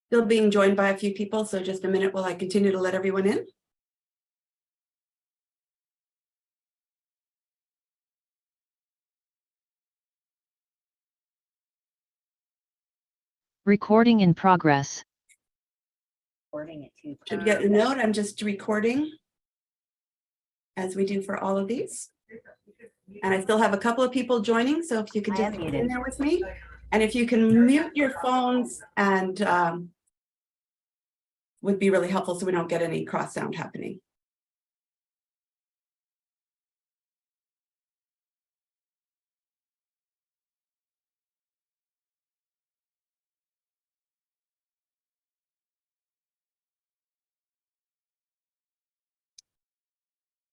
Still being joined by a few people, so just a minute while I continue to let everyone in. Recording in progress. Should get a note, I'm just recording as we do for all of these. And I still have a couple of people joining, so if you could just get in there with me. And if you can mute your phones and would be really helpful so we don't get any cross sound happening.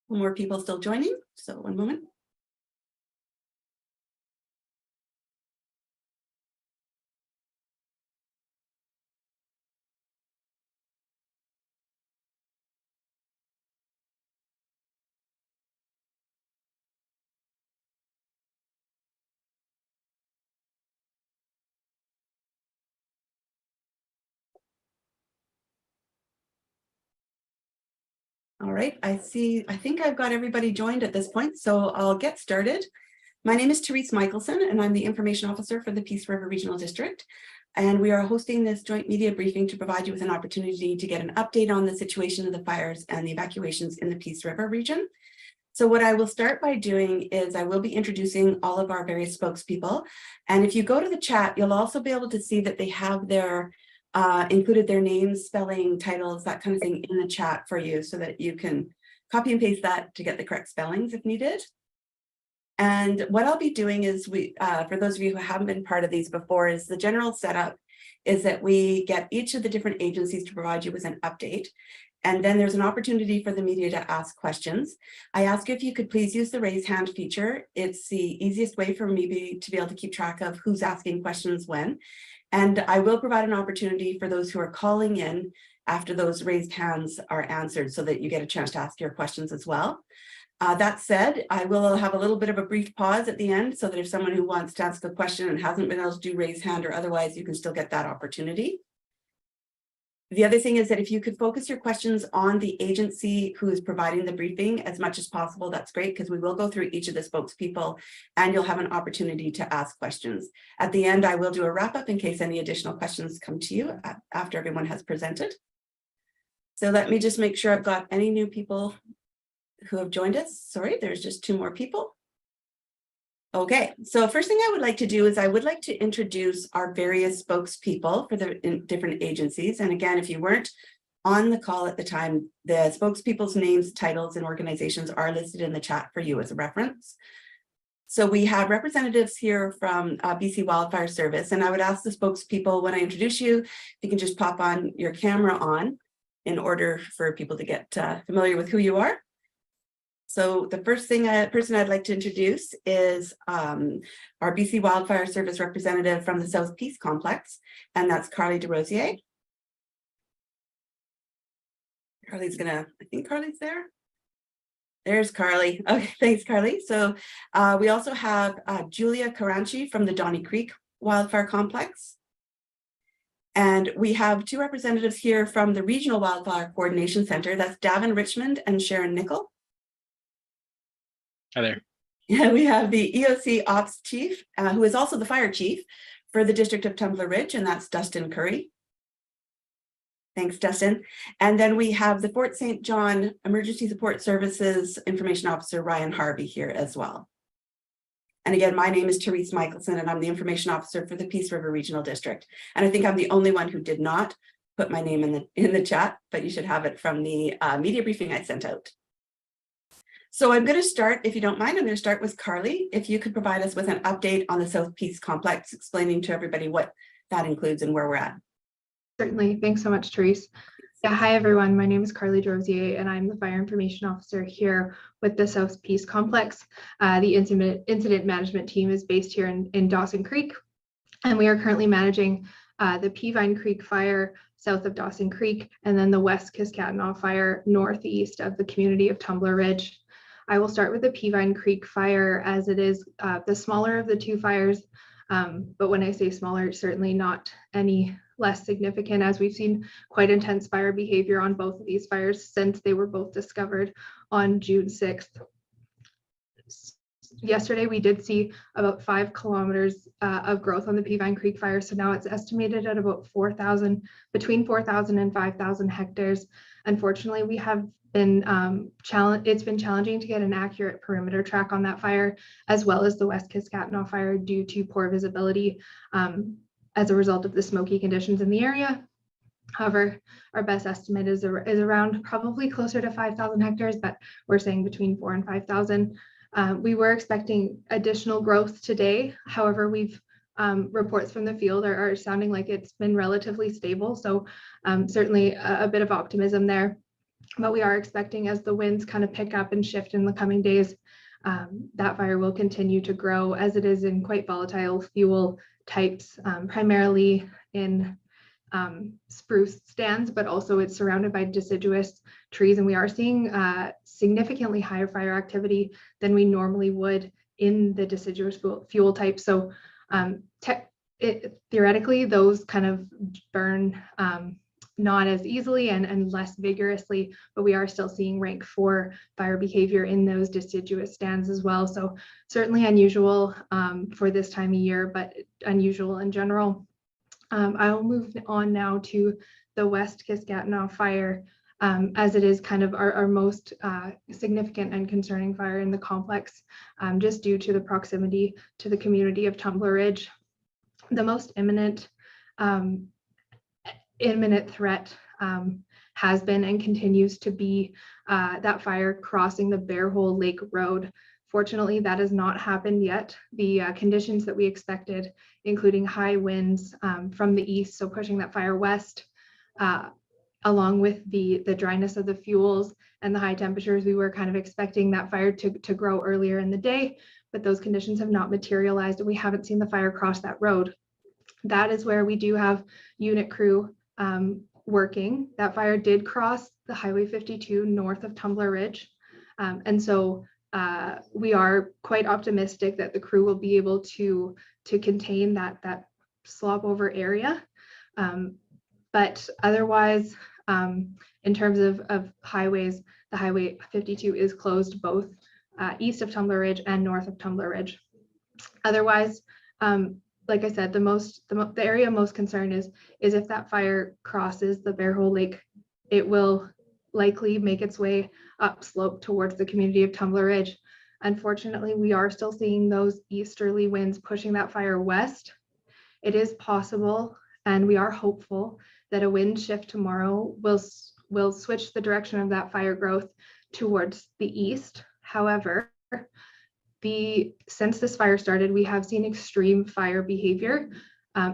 More people still joining, so one moment. All right, I think I've got everybody joined at this point, so I'll get started. My name is Therese Michelson, and I'm the Information Officer for the Peace River Regional District. And we are hosting this joint media briefing to provide you with an opportunity to get an update on the situation of the fires and the evacuations in the Peace River region. So what I will start by doing is I will be introducing all of our various spokespeople. And if you go to the chat, you'll also be able to see that they have their included their names, spelling, titles, that kind of thing in the chat for you so that you can copy and paste that to get the correct spellings if needed. And what I'll be doing is for those of you who haven't been part of these before, is the general setup is that we get each of the different agencies to provide you with an update. And then there's an opportunity for the media to ask questions. I ask you if you could please use the raise hand feature. It's the easiest way for me to be able to keep track of who's asking questions when. And I will provide an opportunity for those who are calling in after those raised hands are answered so that you get a chance to ask your questions as well. That said, I will have a little bit of a brief pause at the end so that if someone who wants to ask a question and hasn't been able to do raise hand or otherwise, you can still get that opportunity. The other thing is that if you could focus your questions on the agency who is providing the briefing as much as possible, that's great, because we will go through each of the spokespeople and you'll have an opportunity to ask questions. At the end, I will do a wrap up in case any additional questions come to you after everyone has presented. So let me just make sure I've got any new people who have joined us. Sorry, there's just 2 more people. Okay, so first thing I would like to do is I would like to introduce our various spokespeople for the different agencies. And again, if you weren't on the call at the time, the spokespeople's names, titles, and organizations are listed in the chat for you as a reference. So we have representatives here from BC Wildfire Service, and I would ask the spokespeople when I introduce you, if you can just pop on your camera on in order for people to get familiar with who you are. So the first person I'd like to introduce is our BC Wildfire Service representative from the South Peace Complex, and that's Carly DeRosier. Carly's I think Carly's there. There's Carly. Okay, thanks, Carly. So we also have Julia Caranchi from the Donnie Creek Wildfire Complex. And we have 2 representatives here from the Regional Wildfire Coordination Center. That's Davin Richmond and Sharon Nickel. Hi there. Yeah, we have the EOC Ops Chief, who is also the Fire Chief for the District of Tumbler Ridge, and that's Dustin Curry. Thanks, Dustin. And then we have the Fort St. John Emergency Support Services Information Officer, Ryan Harvey, here as well. And again, my name is Therese Michelson, and I'm the Information Officer for the Peace River Regional District. And I think I'm the only one who did not put my name in the chat, but you should have it from the media briefing I sent out. So I'm going to start, if you don't mind, I'm going to start with Carly. If you could provide us with an update on the South Peace Complex, explaining to everybody what that includes and where we're at. Certainly. Thanks so much, Therese. Yeah, hi, everyone. My name is Carly DeRosier, and I'm the Fire Information Officer here with the South Peace Complex. The incident management team is based here in Dawson Creek, and we are currently managing the Peavine Creek fire south of Dawson Creek, and then the West Kiskatinaw fire northeast of the community of Tumbler Ridge. I will start with the Peavine Creek fire, as it is the smaller of the 2 fires, but when I say smaller, it's certainly not any less significant, as we've seen quite intense fire behavior on both of these fires since they were both discovered on June 6th. Yesterday, we did see about 5 kilometers of growth on the Peavine Creek fire. So now it's estimated at about 4,000, between 4,000 and 5,000 hectares. Unfortunately, we have been it's been challenging to get an accurate perimeter track on that fire, as well as the West Kiskatinaw fire, due to poor visibility as a result of the smoky conditions in the area. However, our best estimate is around probably closer to 5,000 hectares, but we're saying between 4,000 and 5,000. We were expecting additional growth today. However, we've reports from the field are sounding like it's been relatively stable. So certainly a bit of optimism there. But we are expecting, as the winds kind of pick up and shift in the coming days, that fire will continue to grow, as it is in quite volatile fuel types, primarily in spruce stands, but also it's surrounded by deciduous trees. And we are seeing significantly higher fire activity than we normally would in the deciduous fuel type. So theoretically, those kind of burn not as easily and less vigorously, but we are still seeing rank 4 fire behavior in those deciduous stands as well. So certainly unusual for this time of year, but unusual in general. I'll move on now to the West Kiskatinaw fire, as it is kind of our most significant and concerning fire in the complex, just due to the proximity to the community of Tumbler Ridge. The most imminent threat has been and continues to be that fire crossing the Bear Hole Lake Road. Fortunately, that has not happened yet. The conditions that we expected, including high winds from the east, so pushing that fire west, along with the dryness of the fuels and the high temperatures, we were kind of expecting that fire to grow earlier in the day, but those conditions have not materialized, and we haven't seen the fire cross that road. That is where we do have unit crew working. That fire did cross the Highway 52 north of Tumbler Ridge, and so we are quite optimistic that the crew will be able to contain that slop over area. But otherwise, in terms of highways, the Highway 52 is closed both east of Tumbler Ridge and north of Tumbler Ridge. Otherwise, like I said, the area most concerned is if that fire crosses the Bear Hole Lake, it will likely make its way upslope towards the community of Tumbler Ridge. Unfortunately, we are still seeing those easterly winds pushing that fire west. It is possible, and we are hopeful, that a wind shift tomorrow will switch the direction of that fire growth towards the east. However, since this fire started, we have seen extreme fire behavior,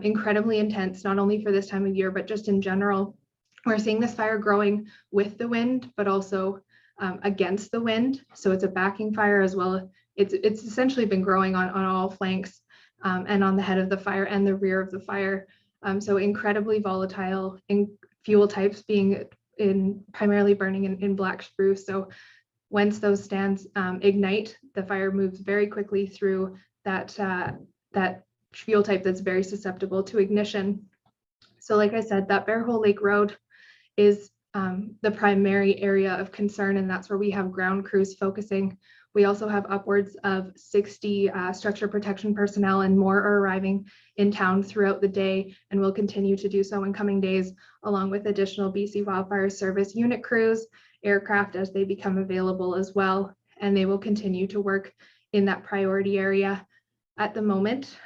incredibly intense, not only for this time of year, but just in general. We're seeing this fire growing with the wind, but also against the wind. So it's a backing fire as well. It's essentially been growing on all flanks and on the head of the fire and the rear of the fire. So incredibly volatile in fuel types, being primarily burning in black spruce. So once those stands ignite, the fire moves very quickly through that fuel type that's very susceptible to ignition. So like I said, that Bear Hole Lake Road is the primary area of concern, and that's where we have ground crews focusing. We also have upwards of 60 structure protection personnel and more are arriving in town throughout the day, and will continue to do so in coming days, along with additional BC Wildfire Service unit crews, aircraft as they become available as well, and they will continue to work in that priority area. At the moment,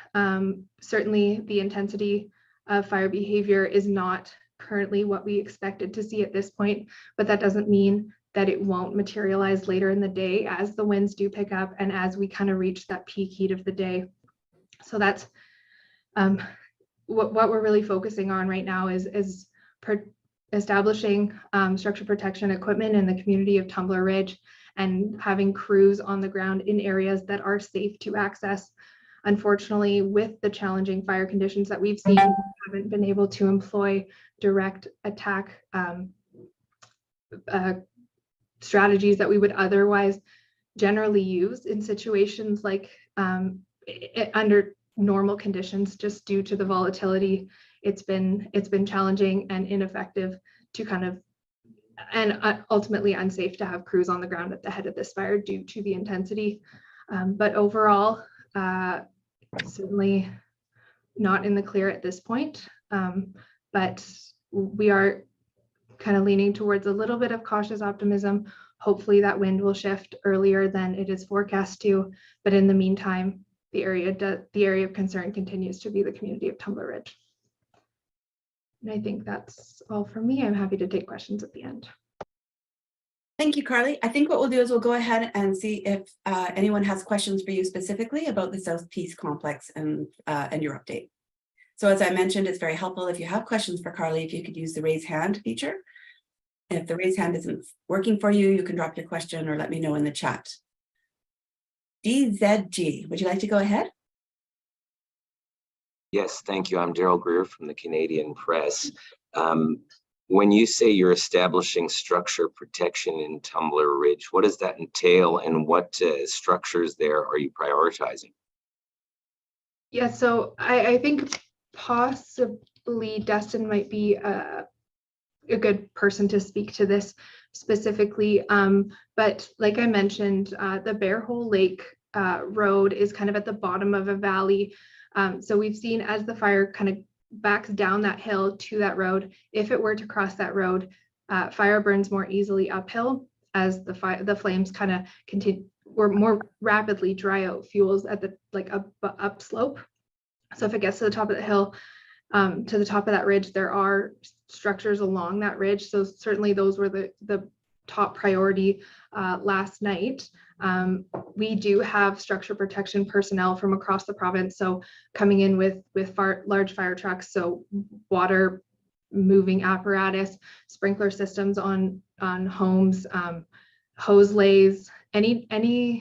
certainly the intensity of fire behavior is not currently what we expected to see at this point, but that doesn't mean that it won't materialize later in the day as the winds do pick up and as we kind of reach that peak heat of the day. So that's what we're really focusing on right now is establishing structure protection equipment in the community of Tumbler Ridge and having crews on the ground in areas that are safe to access. Unfortunately, with the challenging fire conditions that we've seen, we haven't been able to employ direct attack strategies that we would otherwise generally use in situations like under normal conditions, just due to the volatility it's been challenging and ineffective to kind of, and ultimately unsafe to have crews on the ground at the head of this fire due to the intensity. But overall, certainly not in the clear at this point. But we are kind of leaning towards a little bit of cautious optimism. Hopefully that wind will shift earlier than it is forecast to. But in the meantime, the area of concern continues to be the community of Tumbler Ridge. And I think that's all from me. I'm happy to take questions at the end. Thank you, Carly. I think what we'll do is we'll go ahead and see if anyone has questions for you specifically about the South Peace Complex and your update. So as I mentioned, it's very helpful if you have questions for Carly, if you could use the raise hand feature. If the raise hand isn't working for you, you can drop your question or let me know in the chat. DZG, would you like to go ahead? Yes, thank you. I'm Daryl Greer from the Canadian Press. When you say you're establishing structure protection in Tumbler Ridge, what does that entail and what structures there are you prioritizing? Yeah, so I think possibly Dustin might be a good person to speak to this specifically. But like I mentioned, the Bear Hole Lake road is kind of at the bottom of a valley. So we've seen as the fire kind of backs down that hill to that road, if it were to cross that road, fire burns more easily uphill as the flames kind of continue or more rapidly dry out fuels at the up slope. So if it gets to the top of the hill, to the top of that ridge, there are structures along that ridge. So certainly those were the top priority last night. We do have structure protection personnel from across the province, so coming in with large fire trucks, so water moving apparatus, sprinkler systems on homes, hose lays, any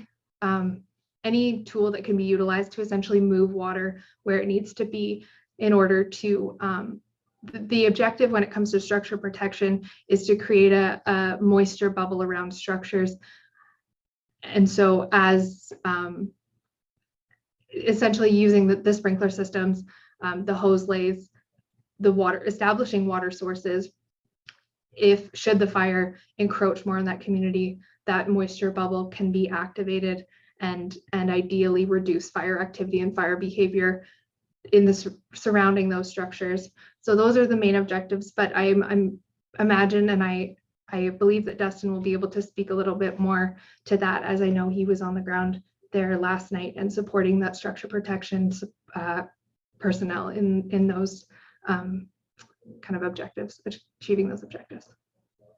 tool that can be utilized to essentially move water where it needs to be in order to the objective when it comes to structure protection is to create a moisture bubble around structures. And so as essentially using the sprinkler systems, the hose lays, the water, establishing water sources, should the fire encroach more in that community, that moisture bubble can be activated and ideally reduce fire activity and fire behavior in the surrounding those structures. So those are the main objectives, but I'm imagine and I believe that Dustin will be able to speak a little bit more to that, as I know he was on the ground there last night and supporting that structure protection personnel in those kind of objectives, achieving those objectives.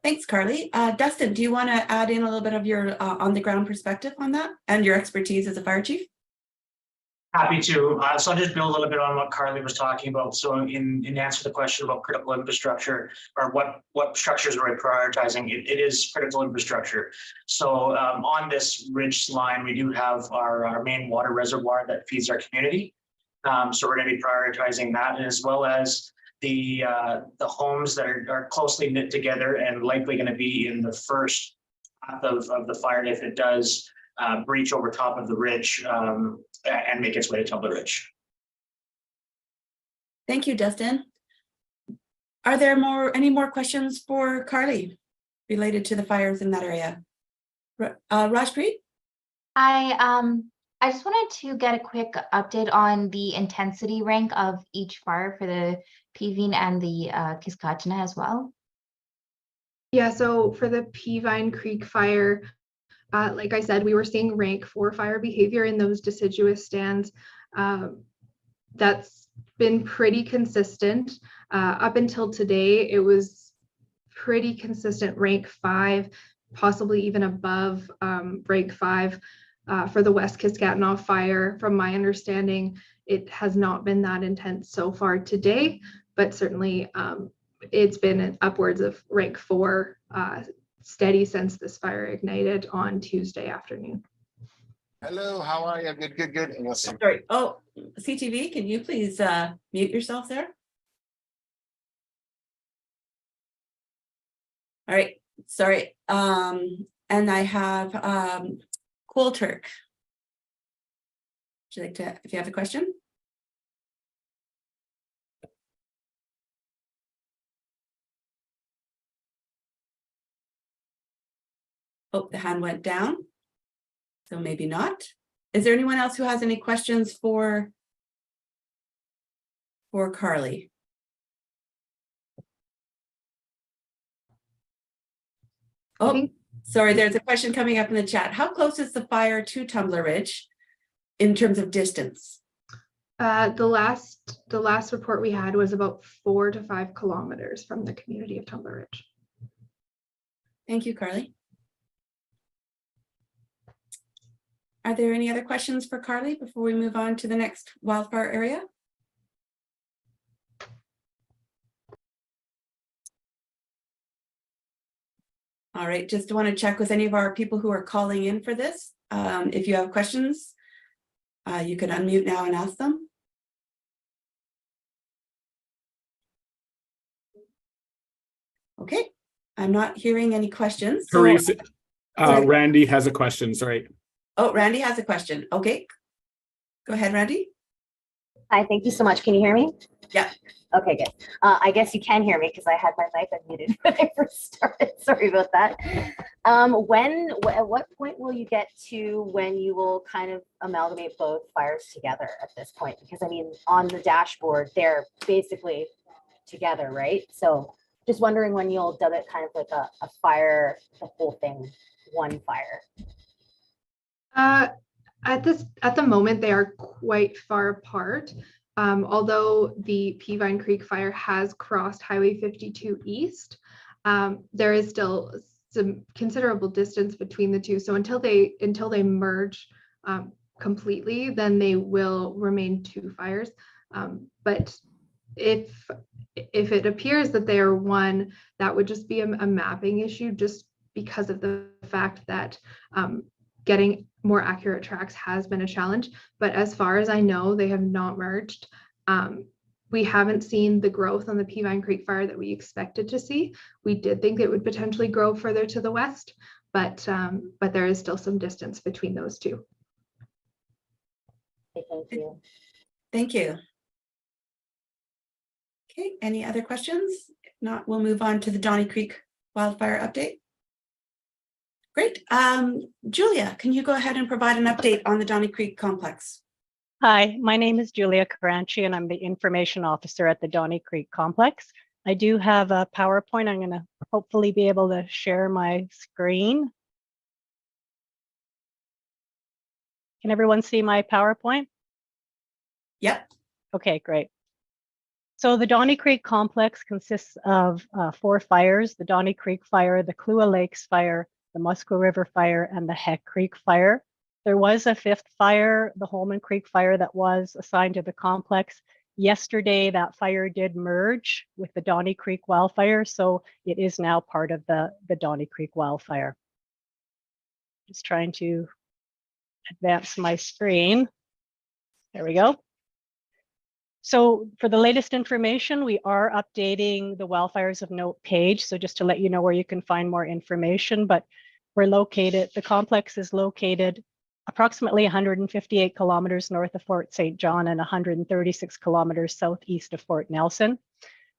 Thanks, Carly. Dustin, do you want to add in a little bit of your on the ground perspective on that and your expertise as a fire chief? Happy to. So I'll just build a little bit on what Carly was talking about. So in answer to the question about critical infrastructure or what structures are we prioritizing, it is critical infrastructure. So on this ridge line, we do have our main water reservoir that feeds our community. So we're going to be prioritizing that, as well as the homes that are closely knit together and likely going to be in the first path of the fire if it does breach over top of the ridge and make its way to Tumbler Ridge. Thank you, Dustin. Are there any more questions for Carly related to the fires in that area? Rajpreet? I just wanted to get a quick update on the intensity rank of each fire for the Peavine and the Kiskatchewan as well. Yeah, so for the Peavine Creek fire, like I said, we were seeing rank 4 fire behavior in those deciduous stands. That's been pretty consistent. Up until today, it was pretty consistent rank 5, possibly even above rank 5 for the West Kiskatchewan fire. From my understanding, it has not been that intense so far today, but certainly it's been upwards of rank 4 steady since this fire ignited on Tuesday afternoon. Hello, how are you? Good. Awesome. Sorry. Oh, CTV, can you please mute yourself there? All right, sorry. And I have Cool Turk. Would you like to, if you have a question? Oh, the hand went down. So maybe not. Is there anyone else who has any questions for Carly? Oh, sorry, there's a question coming up in the chat. How close is the fire to Tumbler Ridge in terms of distance? The last report we had was about 4 to 5 kilometers from the community of Tumbler Ridge. Thank you, Carly. Are there any other questions for Carly before we move on to the next wildfire area? All right, just want to check with any of our people who are calling in for this. If you have questions, you can unmute now and ask them. Okay, I'm not hearing any questions. Therese, Randy has a question, sorry. Oh, Randy has a question. Okay, go ahead, Randy. Hi, thank you so much. Can you hear me? Yeah. Okay, good. I guess you can hear me because I had my mic unmuted when I first started. Sorry about that. At what point will you get to when you will kind of amalgamate both fires together at this point? Because I mean, on the dashboard, they're basically together, right? So just wondering when you'll dub it kind of like a fire, the whole thing, one fire. At the moment, they are quite far apart. Although the Peavine Creek fire has crossed Highway 52 east, there is still some considerable distance between the two. So until they merge completely, then they will remain two fires. But if it appears that they are one, that would just be a mapping issue, just because of the fact that getting more accurate tracks has been a challenge. But as far as I know, they have not merged. We haven't seen the growth on the Peavine Creek fire that we expected to see. We did think it would potentially grow further to the west, but there is still some distance between those two. Okay, thank you. Thank you. Okay, any other questions? If not, we'll move on to the Donnie Creek wildfire update. Great. Julia, can you go ahead and provide an update on the Donnie Creek complex? Hi, my name is Julia Caranci, and I'm the information officer at the Donnie Creek complex. I do have a PowerPoint. I'm going to hopefully be able to share my screen. Can everyone see my PowerPoint? Yep. Okay, great. So the Donnie Creek complex consists of 4 fires: the Donnie Creek fire, the Kluwa Lakes fire, the Muskwa River fire, and the Heck Creek fire. There was a 5th fire, the Holman Creek fire, that was assigned to the complex. Yesterday, that fire did merge with the Donnie Creek wildfire, so it is now part of the Donnie Creek wildfire. Just trying to advance my screen. There we go. So for the latest information, we are updating the wildfires of note page. So just to let you know where you can find more information, but the complex is located approximately 158 kilometers north of Fort St. John and 136 kilometers southeast of Fort Nelson.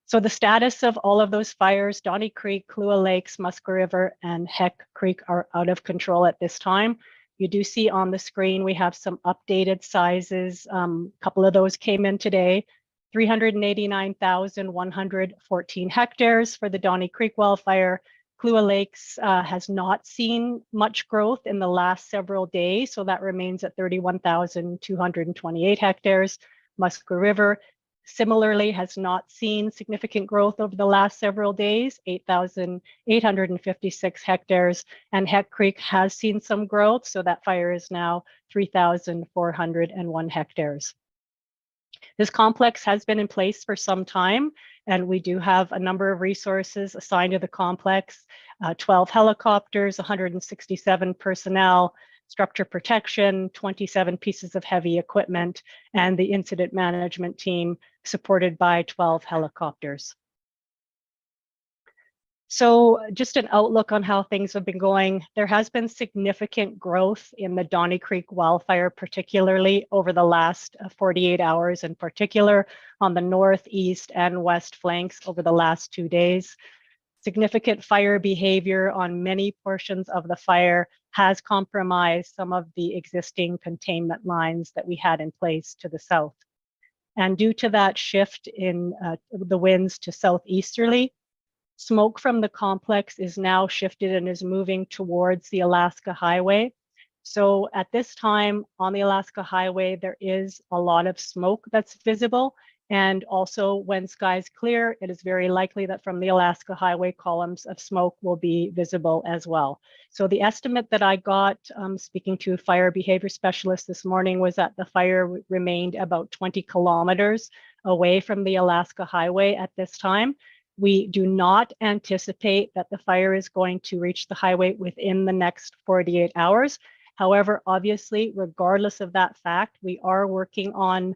So the status of all of those fires, Donnie Creek, Kluwa Lakes, Muskwa River, and Heck Creek, are out of control at this time. You do see on the screen, we have some updated sizes. A couple of those came in today. 389,114 hectares for the Donnie Creek wildfire. Kluwa Lakes has not seen much growth in the last several days, so that remains at 31,228 hectares. Muskwa River similarly has not seen significant growth over the last several days, 8,856 hectares, and Heck Creek has seen some growth, so that fire is now 3,401 hectares. This complex has been in place for some time, and we do have a number of resources assigned to the complex, 12 helicopters, 167 personnel, structure protection, 27 pieces of heavy equipment, and the incident management team supported by 12 helicopters. So just an outlook on how things have been going. There has been significant growth in the Donnie Creek wildfire, particularly over the last 48 hours, in particular on the north, east, and west flanks over the last 2 days. Significant fire behavior on many portions of the fire has compromised some of the existing containment lines that we had in place to the south. And due to that shift in the winds to southeasterly, smoke from the complex is now shifted and is moving towards the Alaska Highway. So at this time on the Alaska Highway, there is a lot of smoke that's visible. And also when skies clear, it is very likely that from the Alaska Highway, columns of smoke will be visible as well. So the estimate that I got speaking to a fire behavior specialist this morning was that the fire remained about 20 kilometers away from the Alaska Highway at this time. We do not anticipate that the fire is going to reach the highway within the next 48 hours. However, obviously, regardless of that fact, we are working on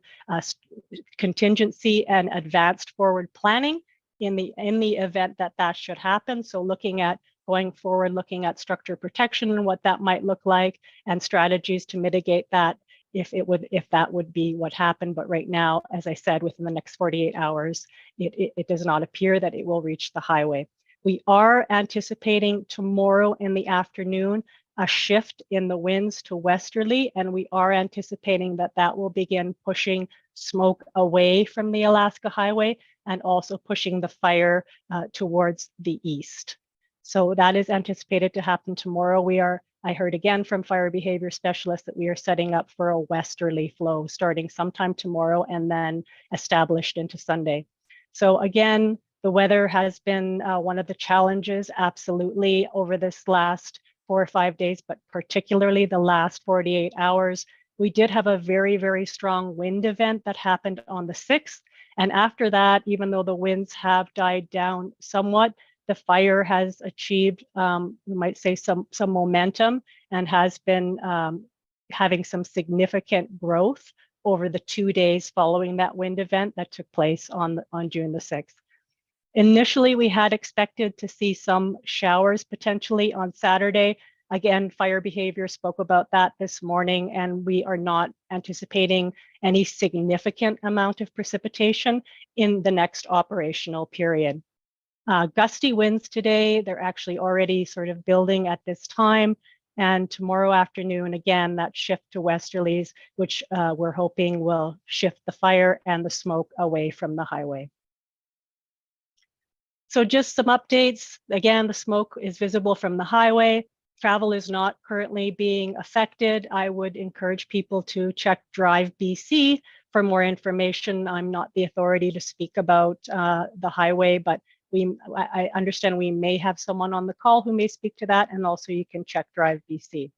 contingency and advanced forward planning in the event that that should happen. So looking at going forward, looking at structure protection and what that might look like and strategies to mitigate that if that would be what happened. But right now, as I said, within the next 48 hours, it does not appear that it will reach the highway. We are anticipating tomorrow in the afternoon a shift in the winds to westerly, and we are anticipating that that will begin pushing smoke away from the Alaska Highway and also pushing the fire towards the east. So that is anticipated to happen tomorrow. I heard again from fire behavior specialists that we are setting up for a westerly flow starting sometime tomorrow and then established into Sunday. So again, the weather has been one of the challenges, absolutely, over this last 4 or 5 days, but particularly the last 48 hours. We did have a very, very strong wind event that happened on the 6th. And after that, even though the winds have died down somewhat, the fire has achieved, we might say, some momentum and has been having some significant growth over the 2 days following that wind event that took place on June the 6th. Initially, we had expected to see some showers potentially on Saturday. Again, fire behavior spoke about that this morning, and we are not anticipating any significant amount of precipitation in the next operational period. Gusty winds today, they're actually already sort of building at this time. And tomorrow afternoon, again, that shift to westerlies, which we're hoping will shift the fire and the smoke away from the highway. So just some updates. Again, the smoke is visible from the highway. Travel is not currently being affected. I would encourage people to check Drive BC for more information. I'm not the authority to speak about the highway, but I understand we may have someone on the call who may speak to that, and also you can check Drive BC.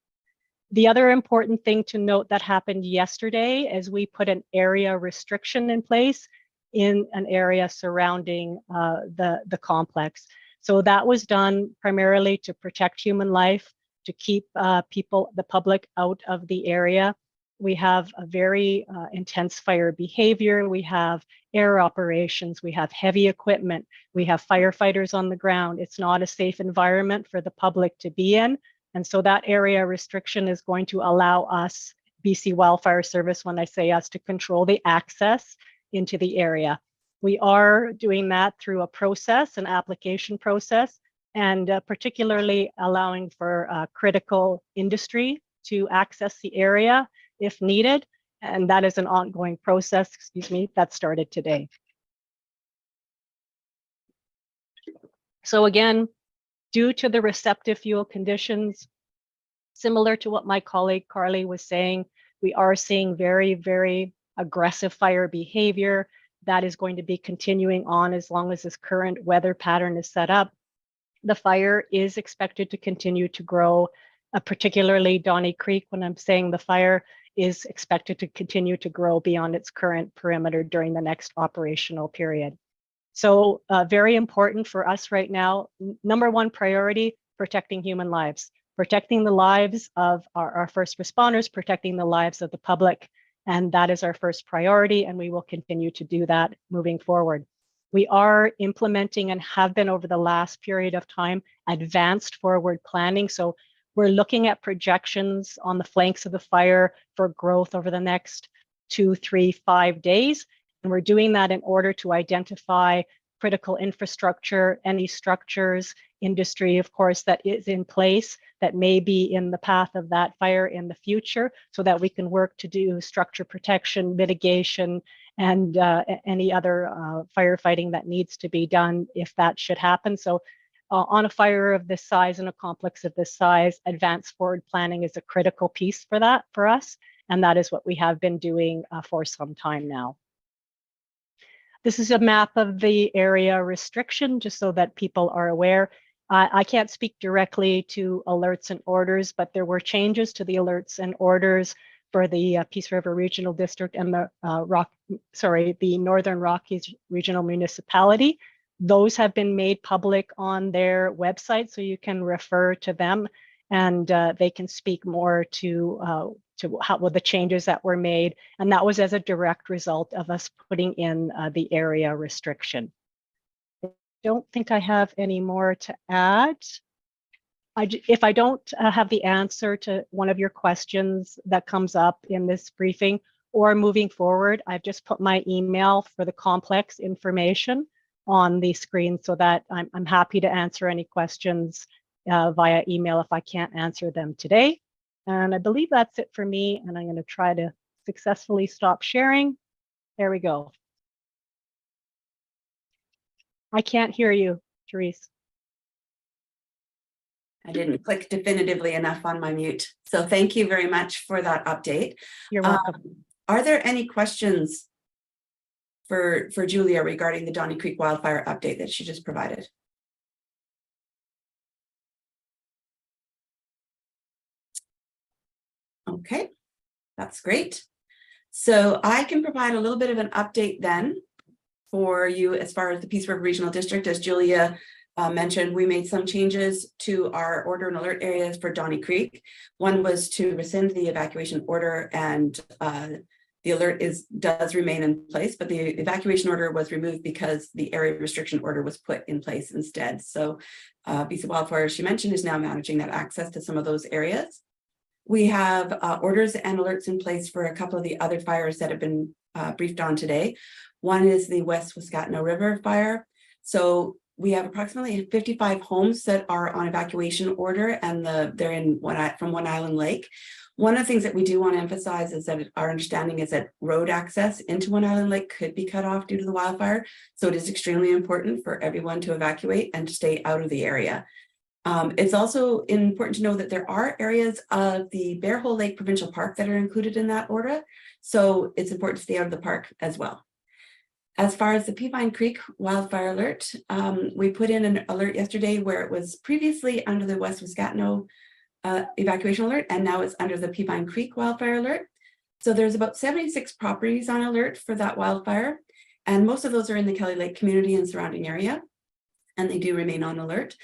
The other important thing to note that happened yesterday is we put an area restriction in place in an area surrounding the complex. So that was done primarily to protect human life, to keep the public out of the area. We have a very intense fire behavior. We have air operations. We have heavy equipment. We have firefighters on the ground. It's not a safe environment for the public to be in. And so that area restriction is going to allow us, BC Wildfire Service, when I say us, to control the access into the area. We are doing that through a process, an application process, and particularly allowing for critical industry to access the area if needed. And that is an ongoing process, that started today. So again, due to the receptive fuel conditions, similar to what my colleague Carly was saying, we are seeing very, very aggressive fire behavior that is going to be continuing on as long as this current weather pattern is set up. The fire is expected to continue to grow, particularly Donnie Creek. When I'm saying the fire is expected to continue to grow beyond its current perimeter during the next operational period. So very important for us right now, number one priority, protecting human lives, protecting the lives of our first responders, protecting the lives of the public. And that is our first priority, and we will continue to do that moving forward. We are implementing and have been over the last period of time advanced forward planning. So we're looking at projections on the flanks of the fire for growth over the next 2, 3, 5 days. And we're doing that in order to identify critical infrastructure, any structures, industry, of course, that is in place that may be in the path of that fire in the future, so that we can work to do structure protection, mitigation, and any other firefighting that needs to be done if that should happen. So on a fire of this size and a complex of this size, advanced forward planning is a critical piece for that for us. And that is what we have been doing for some time now. This is a map of the area restriction, just so that people are aware. I can't speak directly to alerts and orders, but there were changes to the alerts and orders for the Peace River Regional District and the the Northern Rockies Regional Municipality. Those have been made public on their website, so you can refer to them, and they can speak more to how the changes that were made. And that was as a direct result of us putting in the area restriction. I don't think I have any more to add. If I don't have the answer to one of your questions that comes up in this briefing or moving forward, I've just put my email for the complex information on the screen, so that I'm happy to answer any questions via email if I can't answer them today. And I believe that's it for me, and I'm going to try to successfully stop sharing. There we go. I can't hear you, Therese. I didn't click definitively enough on my mute. So thank you very much for that update. You're welcome. Are there any questions for Julia regarding the Donnie Creek wildfire update that she just provided? Okay, that's great. So I can provide a little bit of an update then for you as far as the Peace River Regional District. As Julia mentioned, we made some changes to our order and alert areas for Donnie Creek. One was to rescind the evacuation order, and the alert does remain in place, but the evacuation order was removed because the area restriction order was put in place instead. So BC Wildfire, as she mentioned, is now managing that access to some of those areas. We have orders and alerts in place for a couple of the other fires that have been briefed on today. One is the West Wiscatno River fire. So we have approximately 55 homes that are on evacuation order, and they're from One Island Lake. One of the things that we do want to emphasize is that our understanding is that road access into One Island Lake could be cut off due to the wildfire. So it is extremely important for everyone to evacuate and to stay out of the area. It's also important to know that there are areas of the Bear Hole Lake Provincial Park that are included in that order. So it's important to stay out of the park as well. As far as the Peavine Creek wildfire alert, we put in an alert yesterday where it was previously under the West Wiscatno evacuation alert, and now it's under the Peavine Creek wildfire alert. So there's about 76 properties on alert for that wildfire, and most of those are in the Kelly Lake community and surrounding area, and they do remain on alert.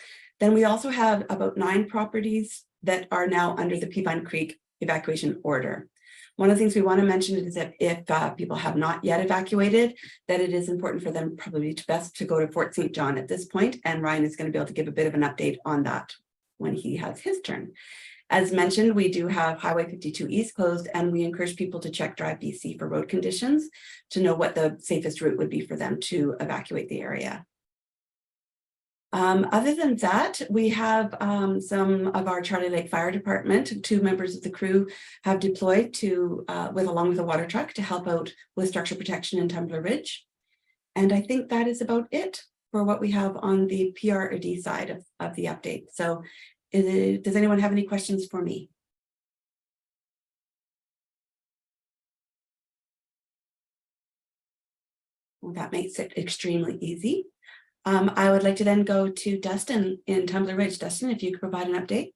Then we also have about 9 properties that are now under the Peavine Creek evacuation order. One of the things we want to mention is that if people have not yet evacuated, that it is important for them probably best to go to Fort St. John at this point, and Ryan is going to be able to give a bit of an update on that when he has his turn. As mentioned, we do have Highway 52 East closed, and we encourage people to check Drive BC for road conditions to know what the safest route would be for them to evacuate the area. Other than that, we have some of our Charlie Lake Fire Department. 2 members of the crew have deployed to, along with a water truck, to help out with structure protection in Tumbler Ridge. And I think that is about it for what we have on the PRD side of the update. So does anyone have any questions for me? Well, that makes it extremely easy. I would like to then go to Dustin in Tumbler Ridge. Dustin, if you could provide an update.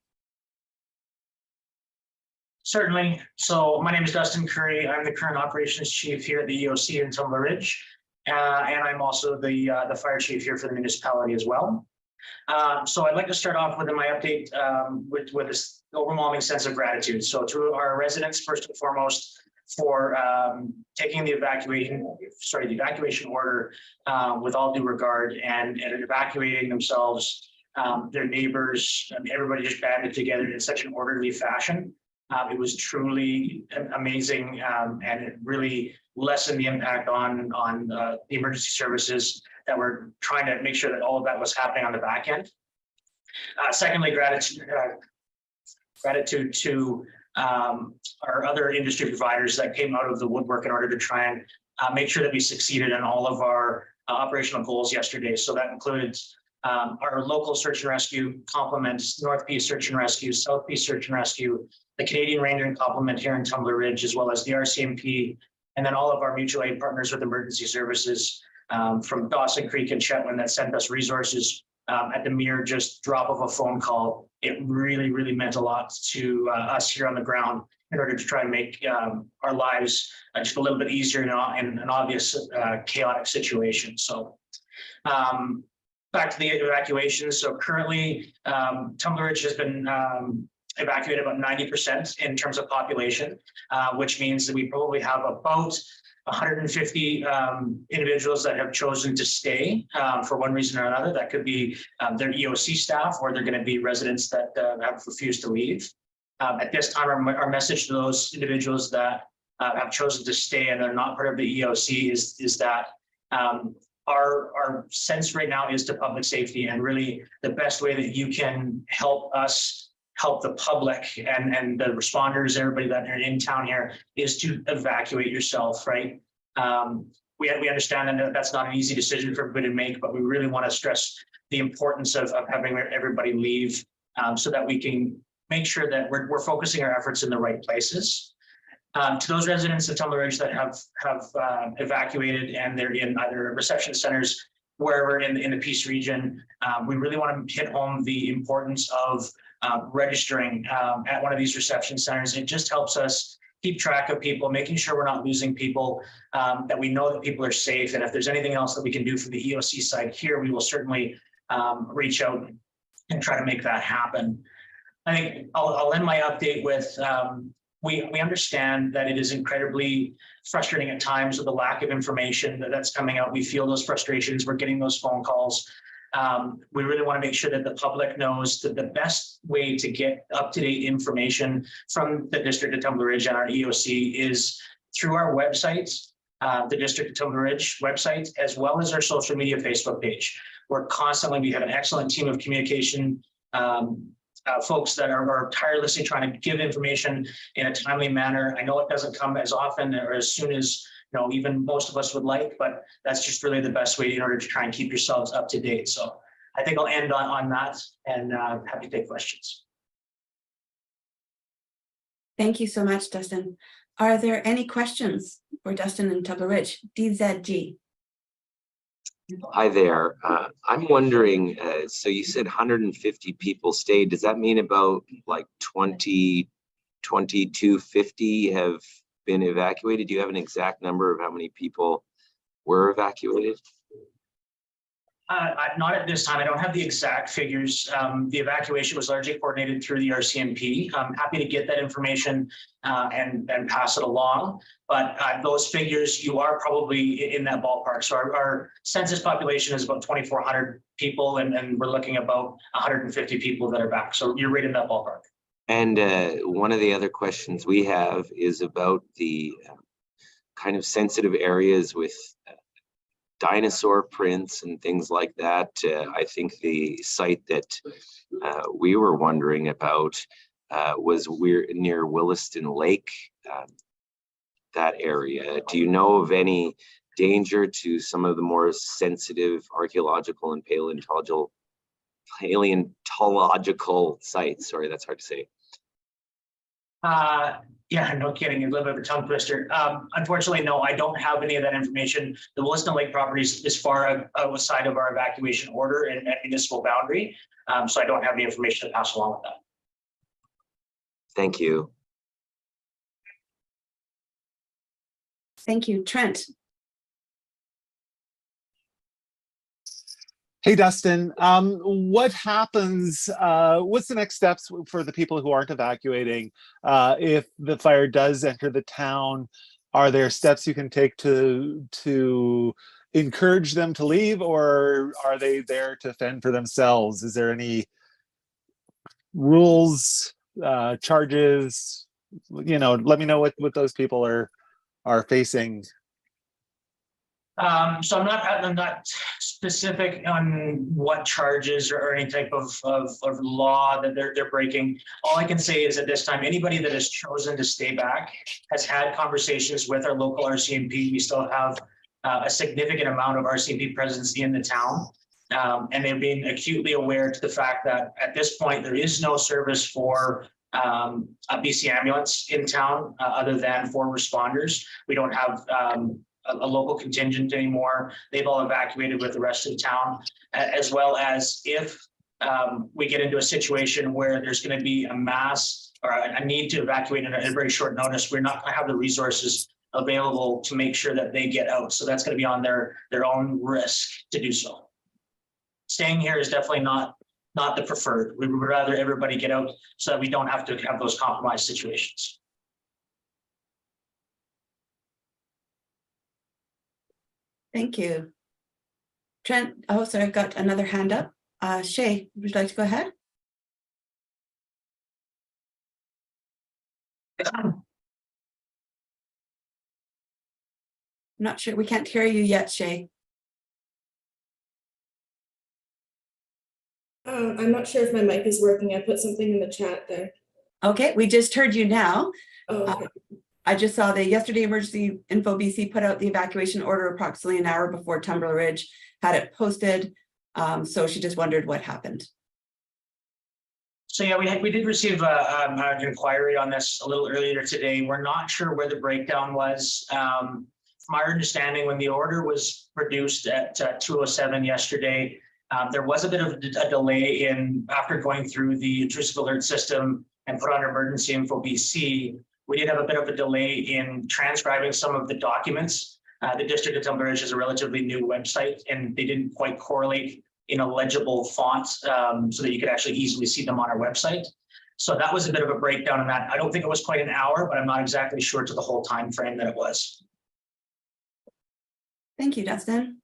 Certainly. So my name is Dustin Curry. I'm the current operations chief here at the EOC in Tumbler Ridge. And I'm also the fire chief here for the municipality as well. So I'd like to start off with my update with this overwhelming sense of gratitude. So to our residents, first and foremost, for taking the evacuation order with all due regard and evacuating themselves, their neighbors, everybody just banded together in such an orderly fashion. It was truly amazing, and it really lessened the impact on the emergency services we're trying to make sure that all of that was happening on the back end. Secondly, gratitude to our other industry providers that came out of the woodwork in order to try and make sure that we succeeded in all of our operational goals yesterday. So that includes our local search and rescue complements, Northeast Search and Rescue, Southeast Search and Rescue, the Canadian Ranger complement here in Tumbler Ridge, as well as the RCMP, and then all of our mutual aid partners with emergency services from Dawson Creek and Chetwynd that sent us resources at the mere just drop of a phone call. It really, really meant a lot to us here on the ground in order to try and make our lives just a little bit easier in an obvious chaotic situation. So back to the evacuations. So currently, Tumbler Ridge has been evacuated about 90% in terms of population, which means that we probably have about 150 individuals that have chosen to stay for one reason or another. That could be their EOC staff, or they're going to be residents that have refused to leave. At this time, our message to those individuals that have chosen to stay and they're not part of the EOC is that our sense right now is to public safety, and really the best way that you can help us help the public and the responders, everybody that are in town here, is to evacuate yourself, right? We understand that that's not an easy decision for everybody to make, but we really want to stress the importance of having everybody leave so that we can make sure that we're focusing our efforts in the right places. To those residents of Tumbler Ridge that have evacuated and they're in either reception centers, wherever in the Peace region, we really want to hit home the importance of registering at one of these reception centers. It just helps us keep track of people, making sure we're not losing people, that we know that people are safe. And if there's anything else that we can do from the EOC side here, we will certainly reach out and try to make that happen. I think I'll end my update with we understand that it is incredibly frustrating at times with the lack of information that's coming out. We feel those frustrations. We're getting those phone calls. We really want to make sure that the public knows that the best way to get up-to-date information from the District of Tumbler Ridge and our EOC is through our websites, the District of Tumbler Ridge website, as well as our social media Facebook page. We have an excellent team of communication folks that are tirelessly trying to give information in a timely manner. I know it doesn't come as often or as soon as even most of us would like, but that's just really the best way in order to try and keep yourselves up to date. So I think I'll end on that, and happy to take questions. Thank you so much, Dustin. Are there any questions for Dustin and Tumbler Ridge? DZG. Hi there. I'm wondering, so you said 150 people stayed. Does that mean about like 2,250 have been evacuated? Do you have an exact number of how many people were evacuated? Not at this time. I don't have the exact figures. The evacuation was largely coordinated through the RCMP. I'm happy to get that information and pass it along. But those figures, you are probably in that ballpark. So our census population is about 2,400 people, and we're looking about 150 people that are back. So you're right in that ballpark. And one of the other questions we have is about the kind of sensitive areas with dinosaur prints and things like that. I think the site that we were wondering about was near Williston Lake, that area. Do you know of any danger to some of the more sensitive archaeological and paleontological sites? Sorry, that's hard to say. Yeah, no kidding. A little bit of a tongue twister. Unfortunately, no, I don't have any of that information. The Williston Lake properties is far outside of our evacuation order and municipal boundary. So I don't have the information to pass along with that. Thank you. Thank you. Trent. Hey, Dustin, what happens, what's the next steps for the people who aren't evacuating? If the fire does enter the town, are there steps you can take to encourage them to leave, or are they there to fend for themselves? Is there any rules, charges? Let me know what those people are facing. So I'm not specific on what charges or any type of law that they're breaking. All I can say is at this time, anybody that has chosen to stay back has had conversations with our local RCMP. We still have a significant amount of RCMP presence in the town. And they've been acutely aware to the fact that at this point, there is no service for a BC ambulance in town other than for responders. We don't have a local contingent anymore. They've all evacuated with the rest of the town, as well as if we get into a situation where there's going to be a mass or a need to evacuate in a very short notice, we're not going to have the resources available to make sure that they get out. So that's going to be on their own risk to do so. Staying here is definitely not the preferred. We would rather everybody get out so that we don't have to have those compromised situations. Thank you. Trent, oh, sorry, I've got another hand up. Shay, would you like to go ahead? I'm not sure, we can't hear you yet, Shay. I'm not sure if my mic is working. I put something in the chat there. Okay, we just heard you now. Oh, okay. I just saw that yesterday Emergency Info BC put out the evacuation order approximately an hour before Tumbler Ridge had it posted. So she just wondered what happened. So yeah, we did receive an inquiry on this a little earlier today. We're not sure where the breakdown was. From our understanding, when the order was produced at 2:07 yesterday, there was a bit of a delay in after going through the intrusive alert system and put on Emergency Info BC. We did have a bit of a delay in transcribing some of the documents. The District of Tumbler Ridge is a relatively new website, and they didn't quite correlate in a legible font so that you could actually easily see them on our website. So that was a bit of a breakdown in that. I don't think it was quite an hour, but I'm not exactly sure to the whole time frame that it was. Thank you, Dustin.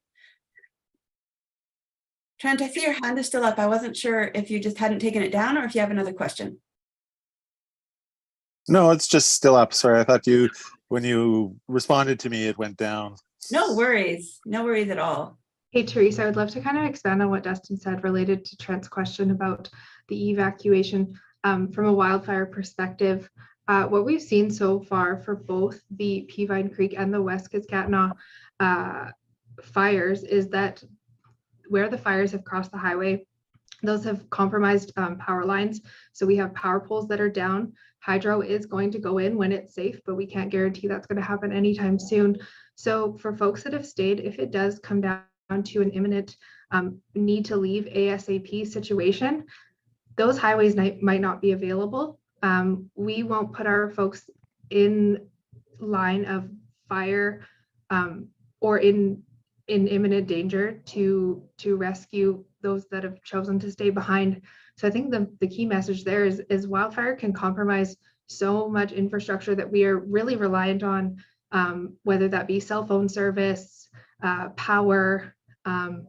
Trent, I see your hand is still up. I wasn't sure if you just hadn't taken it down or if you have another question. No, it's just still up. Sorry, I thought when you responded to me, it went down. No worries. No worries at all. Hey, Teresa, I would love to kind of expand on what Dustin said related to Trent's question about the evacuation from a wildfire perspective. What we've seen so far for both the Peavine Creek and the West Kiskatna fires is that where the fires have crossed the highway, those have compromised power lines. So we have power poles that are down. Hydro is going to go in when it's safe, but we can't guarantee that's going to happen anytime soon. So for folks that have stayed, if it does come down to an imminent need to leave ASAP situation, those highways might not be available. We won't put our folks in line of fire or in imminent danger to rescue those that have chosen to stay behind. So I think the key message there is wildfire can compromise so much infrastructure that we are really reliant on, whether that be cell phone service, power, and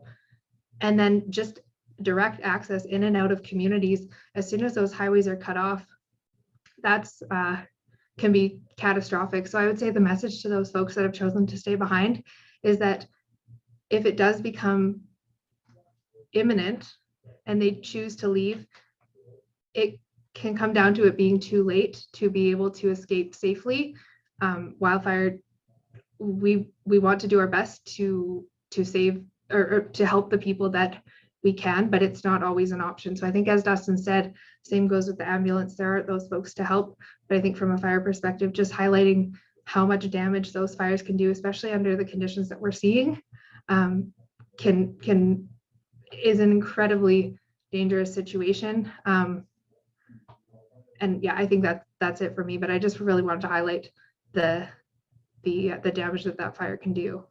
then just direct access in and out of communities. As soon as those highways are cut off, that's can be catastrophic. So I would say the message to those folks that have chosen to stay behind is that if it does become imminent and they choose to leave, it can come down to it being too late to be able to escape safely. Wildfire, we want to do our best to save or to help the people that we can, but it's not always an option. So I think, as Dustin said, same goes with the ambulance. There are those folks to help, but I think from a fire perspective, just highlighting how much damage those fires can do, especially under the conditions that we're seeing, is an incredibly dangerous situation. And yeah, I think that's it for me, but I just really wanted to highlight the damage that fire can do.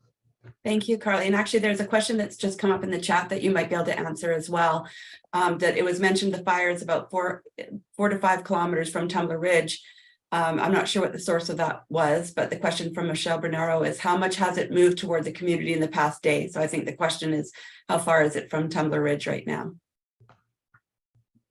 Thank you, Carly. And actually, there's a question that's just come up in the chat that you might be able to answer as well. That it was mentioned the fire is about 4 to 5 kilometers from Tumbler Ridge. I'm not sure what the source of that was, but the question from Michelle Bernaro is how much has it moved toward the community in the past day? So I think the question is, how far is it from Tumbler Ridge right now?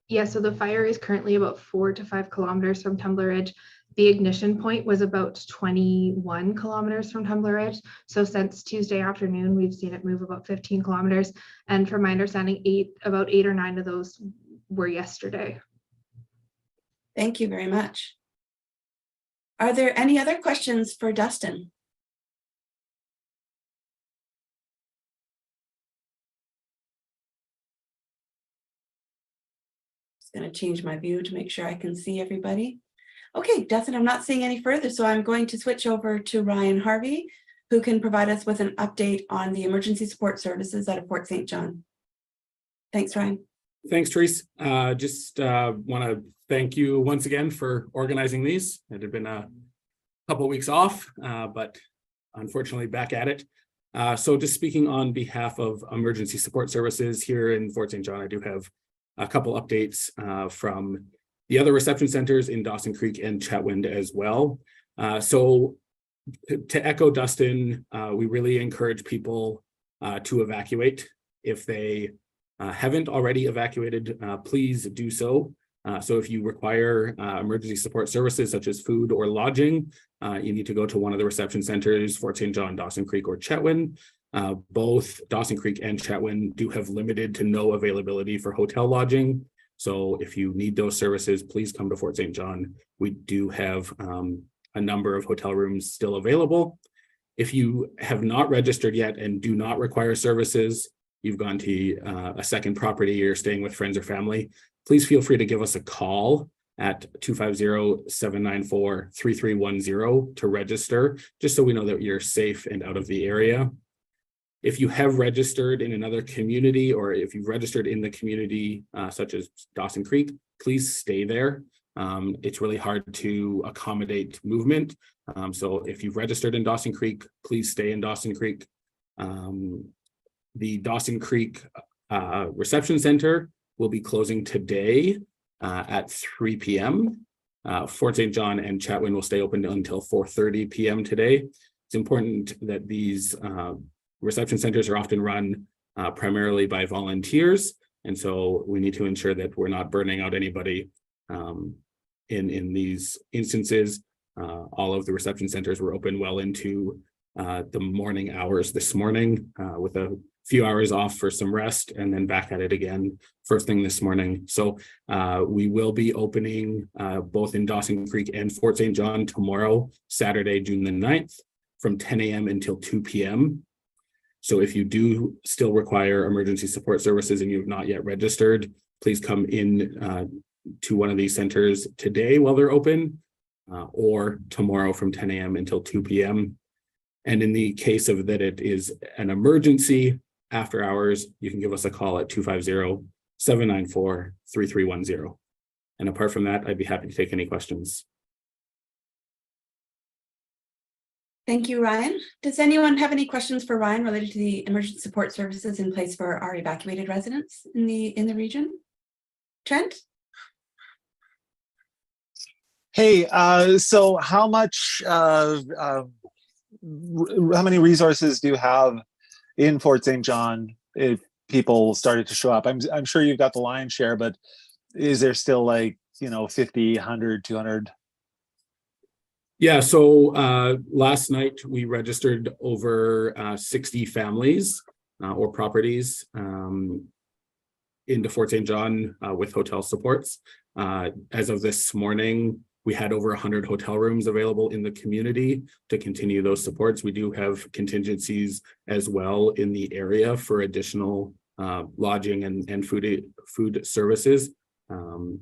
Yeah, so the fire is currently about 4 to 5 kilometers from Tumbler Ridge. The ignition point was about 21 kilometers from Tumbler Ridge. So since Tuesday afternoon, we've seen it move about 15 kilometers. And from my understanding, about 8 or 9 of those were yesterday. Thank you very much. Are there any other questions for Dustin? Just going to change my view to make sure I can see everybody. Okay, Dustin, I'm not seeing any further, so I'm going to switch over to Ryan Harvey, who can provide us with an update on the emergency support services out of Fort St. John. Thanks, Ryan. Thanks, Therese. Just want to thank you once again for organizing these. It had been a couple of weeks off, but unfortunately back at it. So just speaking on behalf of emergency support services here in Fort St. John, I do have a couple updates from the other reception centers in Dawson Creek and Chetwynd as well. So to echo Dustin, we really encourage people to evacuate. If they haven't already evacuated, please do so. So if you require emergency support services such as food or lodging, you need to go to one of the reception centers, Fort St. John, Dawson Creek, or Chetwynd. Both Dawson Creek and Chetwynd do have limited to no availability for hotel lodging. So if you need those services, please come to Fort St. John. We do have a number of hotel rooms still available. If you have not registered yet and do not require services, you've gone to a second property, you're staying with friends or family, please feel free to give us a call at 250-794-3310 to register, just so we know that you're safe and out of the area. If you have registered in another community, or if you've registered in the community, such as Dawson Creek, please stay there. It's really hard to accommodate movement. So if you've registered in Dawson Creek, please stay in Dawson Creek. The Dawson Creek Reception Center will be closing today at 3 p.m. Fort St. John and Chetwynd will stay open until 4:30 p.m. today. It's important that these reception centers are often run primarily by volunteers, and so we need to ensure that we're not burning out anybody in these instances. All of the reception centers were open well into the morning hours this morning, with a few hours off for some rest, and then back at it again first thing this morning. So we will be opening both in Dawson Creek and Fort St. John tomorrow, Saturday, June the 9th, from 10 a.m. until 2 p.m. So if you do still require emergency support services and you have not yet registered, please come in to one of these centers today while they're open, or tomorrow from 10 a.m. until 2 p.m. And in the case of that it is an emergency after hours, you can give us a call at 250-794-3310. And apart from that, I'd be happy to take any questions. Thank you, Ryan. Does anyone have any questions for Ryan related to the emergency support services in place for our evacuated residents in the region? Trent? Hey, so how many resources do you have in Fort St. John if people started to show up? I'm sure you've got the lion's share, but is there still like, 50, 100, 200? Yeah, so last night we registered over 60 families or properties into Fort St. John with hotel supports. As of this morning, we had over 100 hotel rooms available in the community to continue those supports. We do have contingencies as well in the area for additional lodging and food services.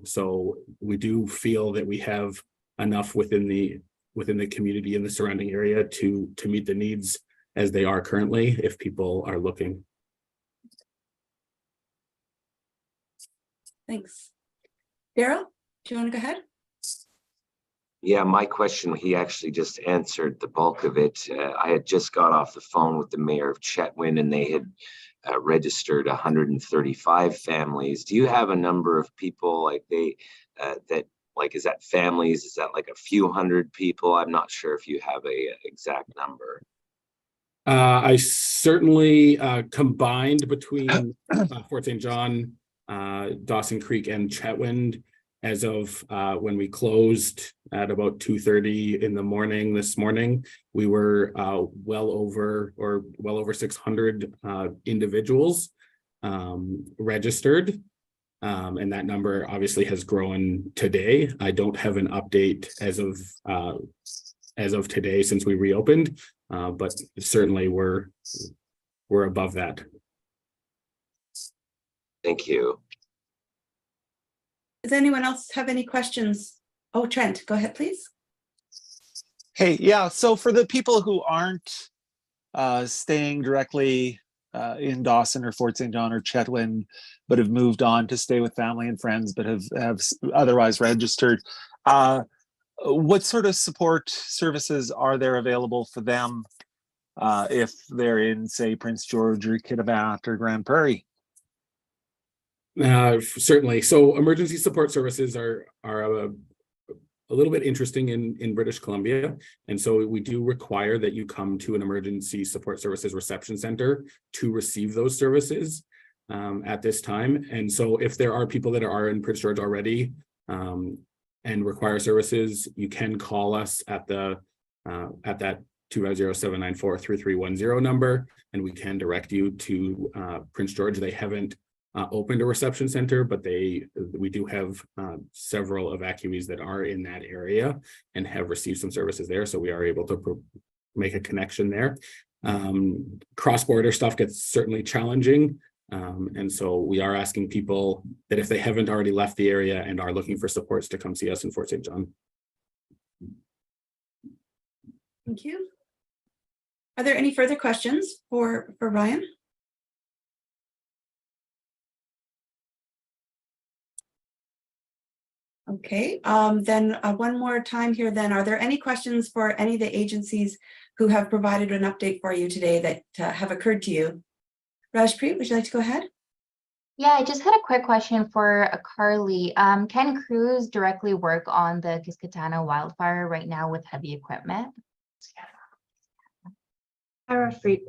So we do feel that we have enough within the community in the surrounding area to meet the needs as they are currently, if people are looking. Thanks. Daryl, do you want to go ahead? Yeah, my question, he actually just answered the bulk of it. I had just got off the phone with the mayor of Chetwynd, and they had registered 135 families. Do you have a number of people like is that families? Is that like a few hundred people? I'm not sure if you have a exact number. I certainly combined between Fort St. John, Dawson Creek, and Chetwynd. as of when we closed at about 2:30 in the morning this morning, we were well over 600 individuals registered. And that number obviously has grown today. I don't have an update as of today since we reopened, but certainly we're above that. Thank you. Does anyone else have any questions? Oh, Trent, go ahead, please. Hey, yeah, so for the people who aren't staying directly in Dawson or Fort St. John or Chetwynd, but have moved on to stay with family and friends, but have otherwise registered, what sort of support services are there available for them if they're in, say, Prince George or Kitimat or Grand Prairie? Certainly. So emergency support services are a little bit interesting in British Columbia. And so we do require that you come to an emergency support services reception center to receive those services at this time. And so if there are people that are in Prince George already and require services, you can call us at that 250-794-3310 number, and we can direct you to Prince George. They haven't opened a reception center, but we do have several evacuees that are in that area and have received some services there, so we are able to make a connection there. Cross-border stuff gets certainly challenging, and so we are asking people that if they haven't already left the area and are looking for supports to come see us in Fort St. John. Thank you. Are there any further questions for Ryan? Okay, then one more time here then. Are there any questions for any of the agencies who have provided an update for you today that have occurred to you? Rajpreet, would you like to go ahead? Yeah, I just had a quick question for Carly. Can crews directly work on the Kiskatana wildfire right now with heavy equipment? Hi, Rajpreet.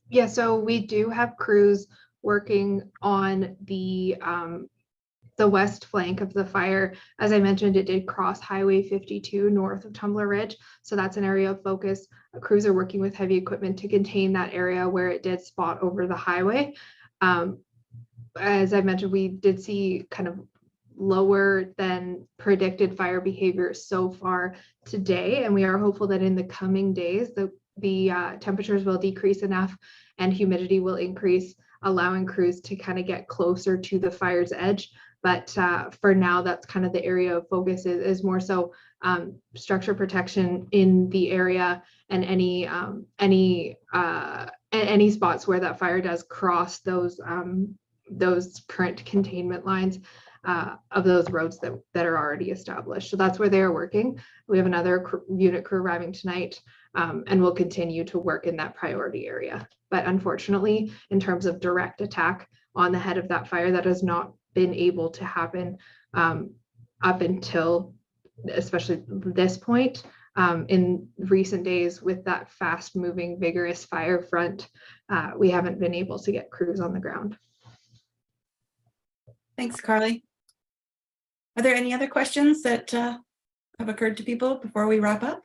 Yeah, so we do have crews working on the west flank of the fire. As I mentioned, it did cross Highway 52 north of Tumbler Ridge. So that's an area of focus. Crews are working with heavy equipment to contain that area where it did spot over the highway. As I mentioned, we did see kind of lower than predicted fire behavior so far today. And we are hopeful that in the coming days, the temperatures will decrease enough and humidity will increase, allowing crews to kind of get closer to the fire's edge. But for now, that's kind of the area of focus is more so structure protection in the area and any spots where that fire does cross those current containment lines of those roads that are already established. So that's where they are working. We have another unit crew arriving tonight, and we'll continue to work in that priority area. But unfortunately, in terms of direct attack on the head of that fire, that has not been able to happen up until especially this point. In recent days, with that fast moving, vigorous fire front, we haven't been able to get crews on the ground. Thanks, Carly. Are there any other questions that have occurred to people before we wrap up?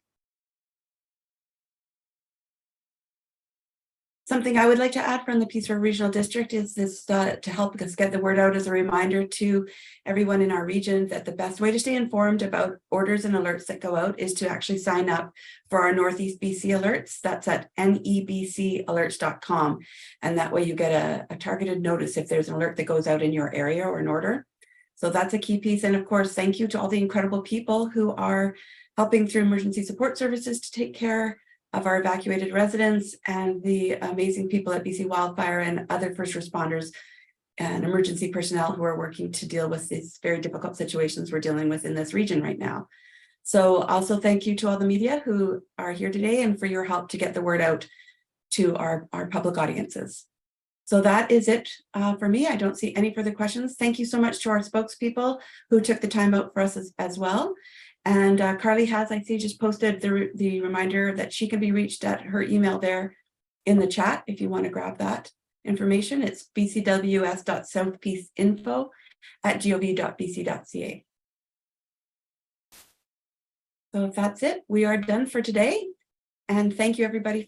Something I would like to add from the Peace River Regional District is this to help us get the word out as a reminder to everyone in our region that the best way to stay informed about orders and alerts that go out is to actually sign up for our Northeast BC alerts. That's at nebcalerts.com. And that way you get a targeted notice if there's an alert that goes out in your area or an order. So that's a key piece. And of course, thank you to all the incredible people who are helping through emergency support services to take care of our evacuated residents and the amazing people at BC Wildfire and other first responders and emergency personnel who are working to deal with these very difficult situations we're dealing with in this region right now. So also thank you to all the media who are here today and for your help to get the word out to our public audiences. So that is it for me. I don't see any further questions. Thank you so much to our spokespeople who took the time out for us as well. And Carly has, I see, just posted the reminder that she can be reached at her email there in the chat if you want to grab that information. It's bcws.southpeaceinfo@gov.bc.ca. So if that's it, we are done for today. And thank you, everybody,